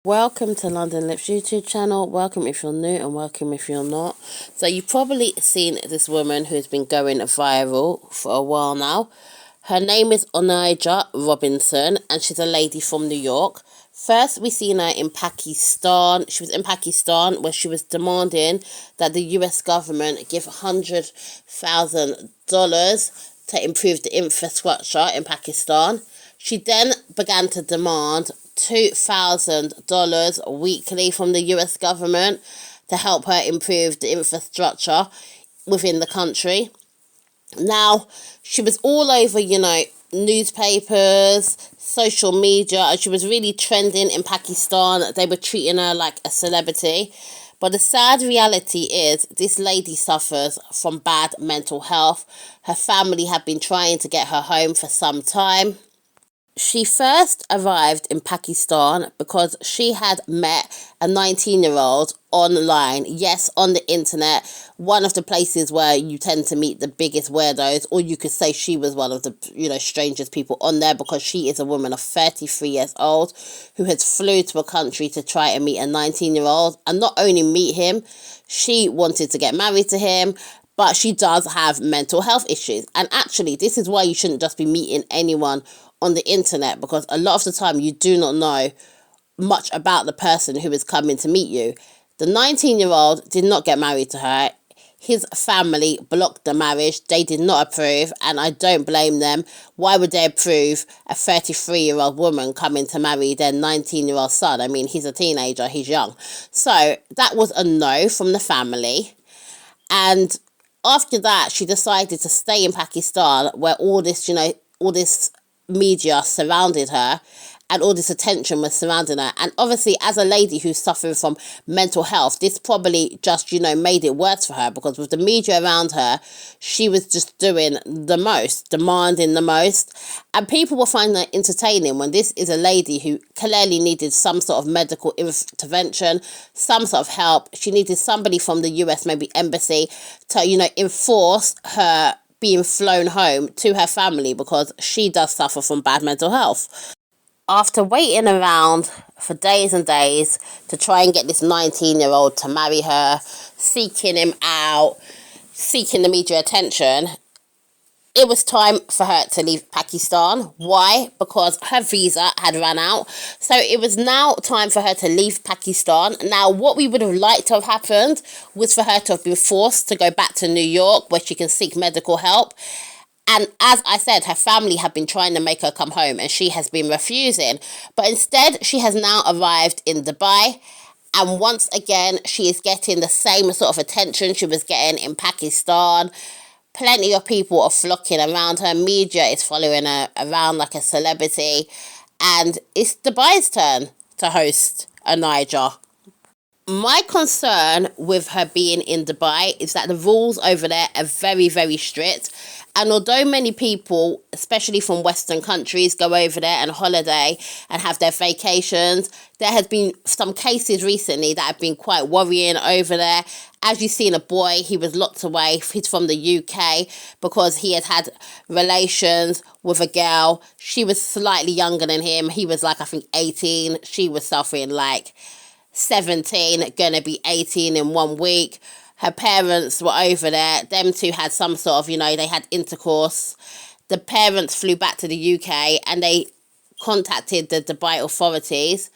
Welcome to London Lips YouTube channel. Welcome if you're new and welcome if you're not. So you've probably seen this woman who's been going viral for a while now. Her name is Onijah Robinson and she's a lady from New York. First, we seen her in Pakistan. She was in Pakistan where she was demanding that the US government give $100,000 to improve the infrastructure in Pakistan. She then began to demand $2,000 weekly from the US government to help her improve the infrastructure within the country. Now, she was all over, newspapers, social media, and she was really trending in Pakistan. They were treating her like a celebrity. But the sad reality is this lady suffers from bad mental health. Her family have been trying to get her home for some time. She first arrived in Pakistan because she had met a 19-year-old online, yes, on the internet, one of the places where you tend to meet the biggest weirdos, or you could say she was one of the, strangest people on there because she is a woman of 33 years old who has flew to a country to try and meet a 19-year-old and not only meet him, she wanted to get married to him. But she does have mental health issues. And actually, this is why you shouldn't just be meeting anyone on the internet, because a lot of the time you do not know much about the person who is coming to meet you. The 19-year-old did not get married to her. His family blocked the marriage. They did not approve, and I don't blame them. Why would they approve a 33-year-old woman coming to marry their 19-year-old son? I mean, he's a teenager, he's young. So that was a no from the family. And after that, she decided to stay in Pakistan where all this media surrounded her and all this attention was surrounding her. And obviously, as a lady who's suffering from mental health, this probably just, made it worse for her, because with the media around her, she was just doing the most, demanding the most. And people will find that entertaining when this is a lady who clearly needed some sort of medical intervention, some sort of help. She needed somebody from the US, maybe embassy, to, enforce her being flown home to her family, because she does suffer from bad mental health. After waiting around for days and days to try and get this 19-year-old to marry her, seeking him out, seeking the media attention, it was time for her to leave Pakistan. Why? Because her visa had run out. So it was now time for her to leave Pakistan. Now, what we would have liked to have happened was for her to have been forced to go back to New York where she can seek medical help. And as I said, her family have been trying to make her come home and she has been refusing. But instead, she has now arrived in Dubai. And once again, she is getting the same sort of attention she was getting in Pakistan. Plenty of people are flocking around her. Media is following her around like a celebrity. And it's Dubai's turn to host Onijah. My concern with her being in Dubai is that the rules over there are very, very strict. And although many people, especially from Western countries, go over there and holiday and have their vacations, there has been some cases recently that have been quite worrying over there. As you've seen, a boy, he was locked away. He's from the UK because he had relations with a girl. She was slightly younger than him. He was like, I think, 18. She was suffering like 17, gonna be 18 in 1 week. Her parents were over there. Them two had some sort of, they had intercourse. The parents flew back to the UK and they contacted the Dubai authorities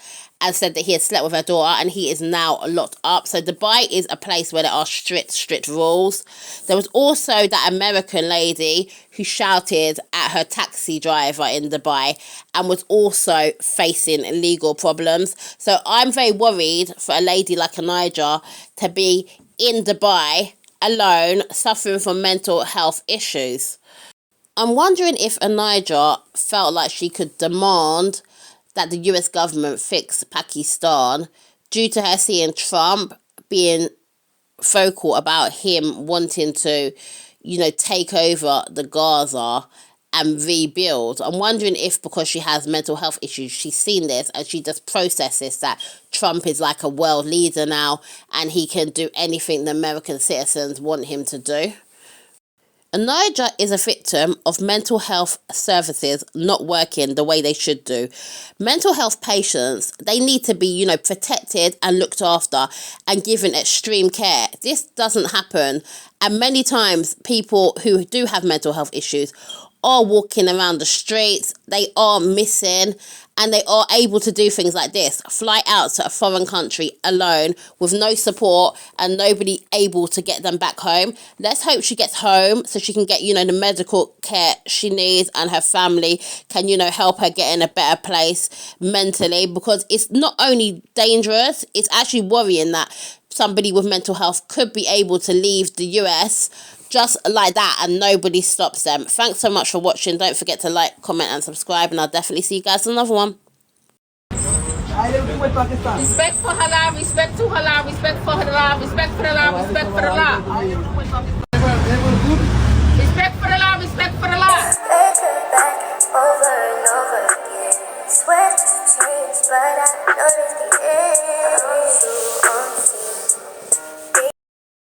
and said that he had slept with her daughter and he is now locked up. So Dubai is a place where there are strict rules. There was also that American lady who shouted at her taxi driver in Dubai and was also facing legal problems. So I'm very worried for a lady like Onijah to be in Dubai alone, suffering from mental health issues. I'm wondering if Onijah felt like she could demand that the US government fix Pakistan due to her seeing Trump being vocal about him wanting to, take over the Gaza and rebuild. I'm wondering if because she has mental health issues, she's seen this and she just processes that Trump is like a world leader now and he can do anything the American citizens want him to do. Onijah is a victim of mental health services not working the way they should do. Mental health patients, they need to be, protected and looked after and given extreme care. This doesn't happen. And many times people who do have mental health issues are walking around the streets, they are missing, and they are able to do things like this, fly out to a foreign country alone with no support and nobody able to get them back home. Let's hope she gets home so she can get, the medical care she needs, and her family can, help her get in a better place mentally, because it's not only dangerous, it's actually worrying that somebody with mental health could be able to leave the US just like that and nobody stops them. Thanks so much for watching. Don't forget to like, comment and subscribe, and I'll definitely see you guys in another one. Respect for halal, respect to halal, respect for halal, respect for halal, respect for halal. Respect for halal, respect for halal. Over and over again. Sweat change, but I noticed the